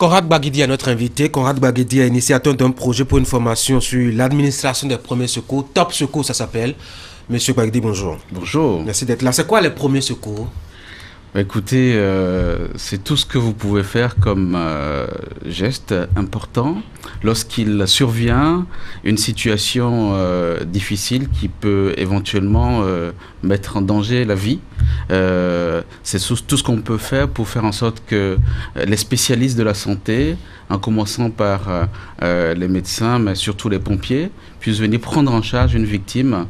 Conrad Baguidi est notre invité. Conrad Baguidi est initiateur d'un projet pour une formation sur l'administration des premiers secours. Top Secours, ça s'appelle. Monsieur Baguidi, bonjour. Bonjour. Merci d'être là. C'est quoi les premiers secours? Écoutez, c'est tout ce que vous pouvez faire comme geste important lorsqu'il survient une situation difficile qui peut éventuellement mettre en danger la vie. C'est tout ce qu'on peut faire pour faire en sorte que les spécialistes de la santé, en commençant par les médecins, mais surtout les pompiers, puissent venir prendre en charge une victime.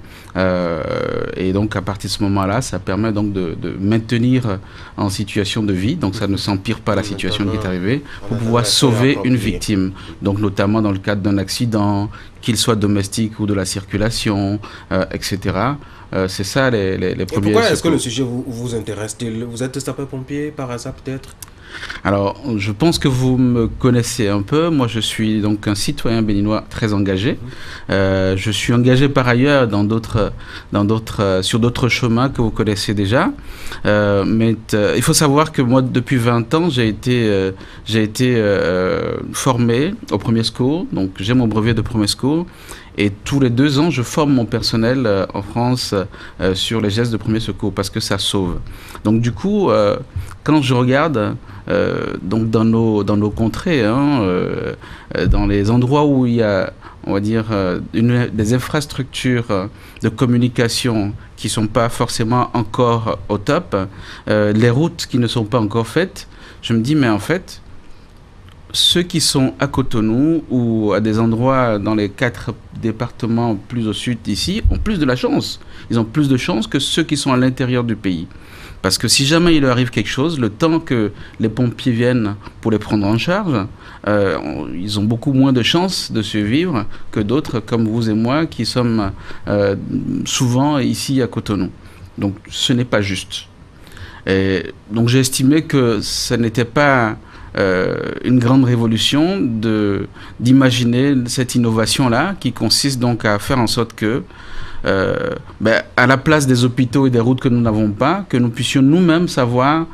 Et donc à partir de ce moment-là, ça permet donc de maintenir en situation de vie, donc ça ne s'empire pas la situation qui est arrivée, pour pouvoir sauver une victime. Donc notamment dans le cadre d'un accident, qu'il soit domestique ou de la circulation, etc. C'est ça les premiers secours. Pourquoi est-ce que le sujet vous intéresse? Vous êtes sapeur-pompier par hasard peut-être? Alors, je pense que vous me connaissez un peu. Moi, je suis donc un citoyen béninois très engagé. Je suis engagé par ailleurs sur d'autres chemins que vous connaissez déjà. Mais il faut savoir que moi, depuis 20 ans, j'ai été formé au premier secours. Donc, j'ai mon brevet de premier secours. Et tous les 2 ans, je forme mon personnel en France sur les gestes de premier secours parce que ça sauve. Donc du coup, quand je regarde donc dans nos contrées, dans les endroits où il y a, on va dire, des infrastructures de communication qui ne sont pas forcément encore au top, les routes qui ne sont pas encore faites, je me dis, mais en fait, ceux qui sont à Cotonou ou à des endroits dans les 4 départements plus au sud d'ici ont plus de la chance. Ils ont plus de chance que ceux qui sont à l'intérieur du pays. Parce que si jamais il leur arrive quelque chose, le temps que les pompiers viennent pour les prendre en charge, ils ont beaucoup moins de chances de survivre que d'autres comme vous et moi qui sommes souvent ici à Cotonou. Donc ce n'est pas juste. Et donc j'ai estimé que ce n'était pas une grande révolution d'imaginer cette innovation-là qui consiste donc à faire en sorte que à la place des hôpitaux et des routes que nous n'avons pas, que nous puissions nous-mêmes savoir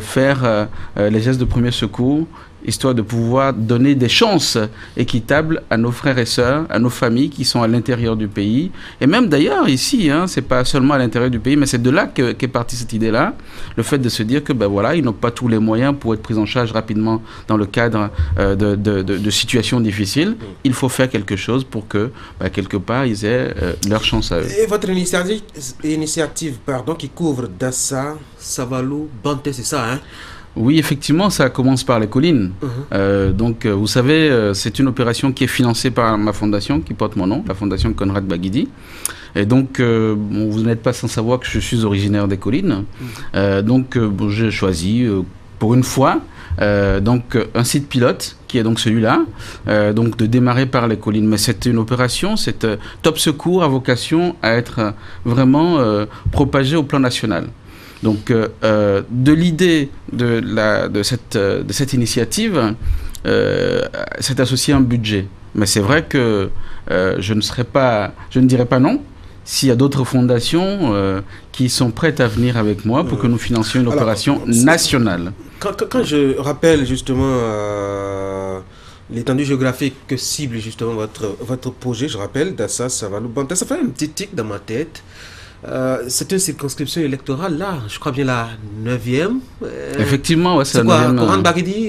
faire les gestes de premier secours, histoire de pouvoir donner des chances équitables à nos frères et sœurs, à nos familles qui sont à l'intérieur du pays. Et même d'ailleurs, ici, c'est pas seulement à l'intérieur du pays, mais c'est de là qu'est partie cette idée-là. Le fait de se dire que, voilà, ils n'ont pas tous les moyens pour être pris en charge rapidement dans le cadre de situations difficiles. Il faut faire quelque chose pour que, quelque part, ils aient leur chance à eux. Et votre initiative qui couvre Dassa, Savalou, Banté, c'est ça, hein? Oui, effectivement, ça commence par les collines. Donc, vous savez, c'est une opération qui est financée par ma fondation, qui porte mon nom, la fondation Conrad Baguidi. Et donc, vous n'êtes pas sans savoir que je suis originaire des collines. Donc, j'ai choisi, pour une fois, un site pilote, qui est donc celui-là, donc de démarrer par les collines. Mais c'est une opération, cette Top Secours a vocation à être vraiment propagée au plan national. Donc, de l'idée de cette initiative, c'est associé un budget. Mais c'est vrai que je ne dirais pas non s'il y a d'autres fondations qui sont prêtes à venir avec moi pour que nous financions une opération nationale. Quand je rappelle justement l'étendue géographique que cible justement votre projet, je rappelle, Dassa, Savalou, Banté, ça fait un petit tic dans ma tête. C'est une circonscription électorale, là, je crois bien la 9e. Effectivement, ouais, c'est quoi, Conrad Baguidi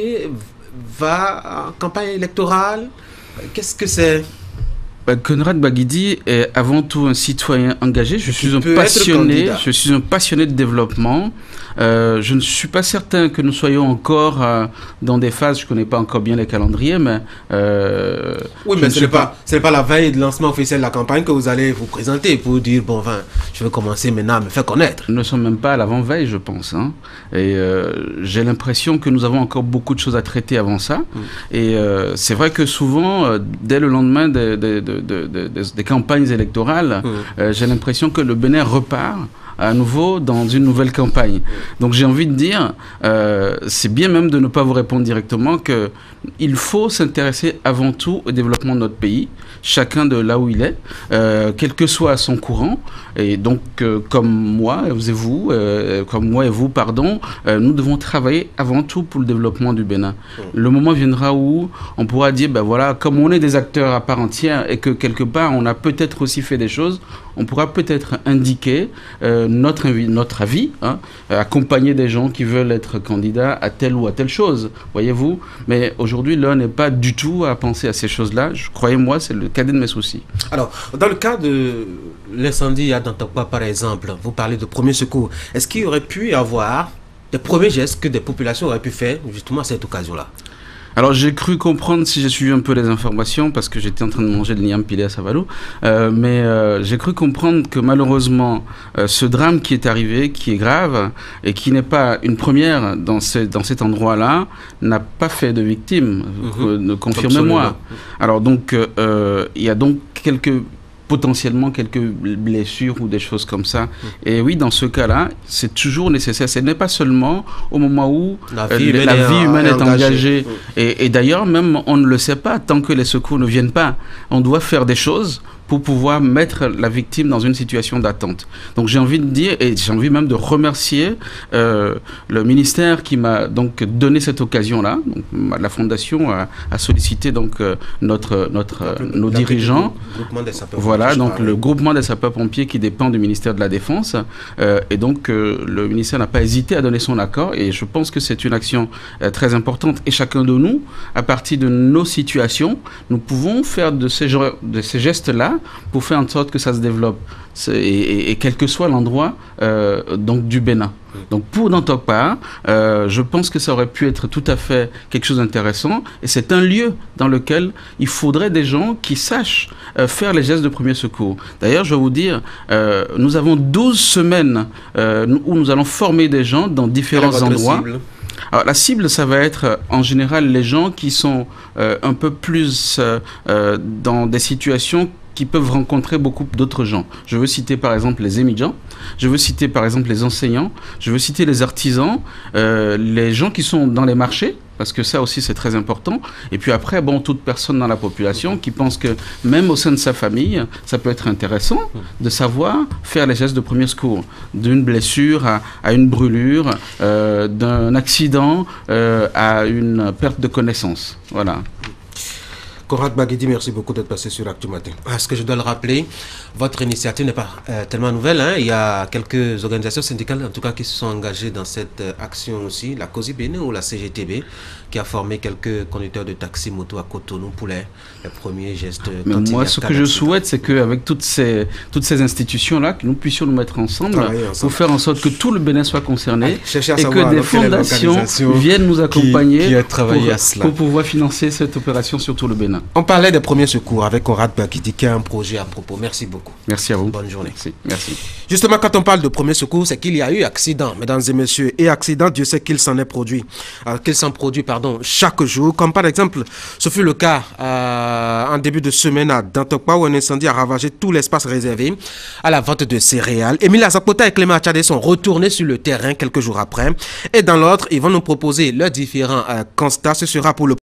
va en campagne électorale. Qu'est-ce que c'est? Conrad Baguidi est avant tout un citoyen engagé. Je suis un passionné de développement. Je ne suis pas certain que nous soyons encore dans des phases, je ne connais pas encore bien les calendriers, mais... oui, mais ce n'est pas la veille de lancement officiel de la campagne que vous allez vous présenter pour dire, bon, je vais commencer maintenant à me faire connaître. Nous ne sommes même pas à l'avant-veille, je pense. Et j'ai l'impression que nous avons encore beaucoup de choses à traiter avant ça. Et c'est vrai que souvent, dès le lendemain des campagnes électorales, j'ai l'impression que le Bénin repart à nouveau dans une nouvelle campagne. Donc j'ai envie de dire, c'est bien même de ne pas vous répondre directement qu'il faut s'intéresser avant tout au développement de notre pays, chacun de là où il est, quel que soit son courant. Et donc, comme moi et vous, nous devons travailler avant tout pour le développement du Bénin. Le moment viendra où on pourra dire, ben voilà, comme on est des acteurs à part entière et que quelque part on a peut-être aussi fait des choses, on pourra peut-être indiquer notre avis, hein, accompagner des gens qui veulent être candidats à telle ou à telle chose, voyez-vous. Mais aujourd'hui, l'heure n'est pas du tout à penser à ces choses-là. Croyez-moi, c'est le cadet de mes soucis. Alors, dans le cas de l'incendie à Dantokpa, par exemple, vous parlez de premier secours. Est-ce qu'il y aurait pu y avoir des premiers gestes que des populations auraient pu faire justement à cette occasion-là? Alors j'ai cru comprendre, si j'ai suivi un peu les informations, parce que j'étais en train de manger de l'iampilé à Savalou, j'ai cru comprendre que malheureusement, ce drame qui est arrivé, qui est grave, et qui n'est pas une première dans cet endroit-là, n'a pas fait de victimes, confirmez-moi. Alors donc, il y a donc potentiellement quelques blessures ou des choses comme ça. Et oui, dans ce cas-là, c'est toujours nécessaire. Ce n'est pas seulement au moment où la vie humaine est engagée. Et d'ailleurs, même, on ne le sait pas tant que les secours ne viennent pas. On doit faire des choses pour pouvoir mettre la victime dans une situation d'attente. Donc j'ai envie de dire, et j'ai envie même de remercier le ministère qui m'a donc donné cette occasion-là. La Fondation a sollicité donc nos dirigeants. Voilà, donc le groupement des sapeurs-pompiers qui dépend du ministère de la Défense. Et donc le ministère n'a pas hésité à donner son accord. Et je pense que c'est une action très importante. Et chacun de nous, à partir de nos situations, nous pouvons faire de ces gestes-là pour faire en sorte que ça se développe, et quel que soit l'endroit donc du Bénin. Donc pour Dantokpa, je pense que ça aurait pu être tout à fait quelque chose d'intéressant, et c'est un lieu dans lequel il faudrait des gens qui sachent faire les gestes de premier secours. D'ailleurs, je vais vous dire, nous avons 12 semaines où nous allons former des gens dans différents endroits. Alors, la cible, ça va être en général les gens qui sont un peu plus dans des situations qui peuvent rencontrer beaucoup d'autres gens. Je veux citer par exemple les émigrants, je veux citer par exemple les enseignants, je veux citer les artisans, les gens qui sont dans les marchés, parce que ça aussi c'est très important. Et puis après, bon, toute personne dans la population qui pense que même au sein de sa famille, ça peut être intéressant de savoir faire les gestes de premier secours, d'une blessure à une brûlure, d'un accident à une perte de connaissance. Voilà. Conrad Baguidi, merci beaucoup d'être passé sur Actu Matin. Est-ce que je dois le rappeler, votre initiative n'est pas tellement nouvelle, hein? Il y a quelques organisations syndicales, en tout cas, qui se sont engagées dans cette action aussi. La COSI Bénin ou la CGTB, qui a formé quelques conducteurs de taxi moto à Cotonou pour les premiers gestes. Mais moi, ce que je souhaite, c'est qu'avec toutes ces institutions-là, que nous puissions nous mettre ensemble pour faire en sorte que tout le Bénin soit concerné et que des fondations viennent nous accompagner pour pouvoir financer cette opération sur tout le Bénin. On parlait des premiers secours avec Conrad Baguidi qui a un projet à propos. Merci beaucoup. Merci à vous. Bonne journée. Merci. Justement, quand on parle de premiers secours, c'est qu'il y a eu accident, mesdames et messieurs. Et accident, Dieu sait qu'il s'en est produit. Qu'il s'en produit, chaque jour. Comme par exemple, ce fut le cas en début de semaine à Dantokpa où un incendie a ravagé tout l'espace réservé à la vente de céréales. Émile Azakota et Clément Achadé sont retournés sur le terrain quelques jours après. Et dans l'autre, ils vont nous proposer leurs différents constats. Ce sera pour le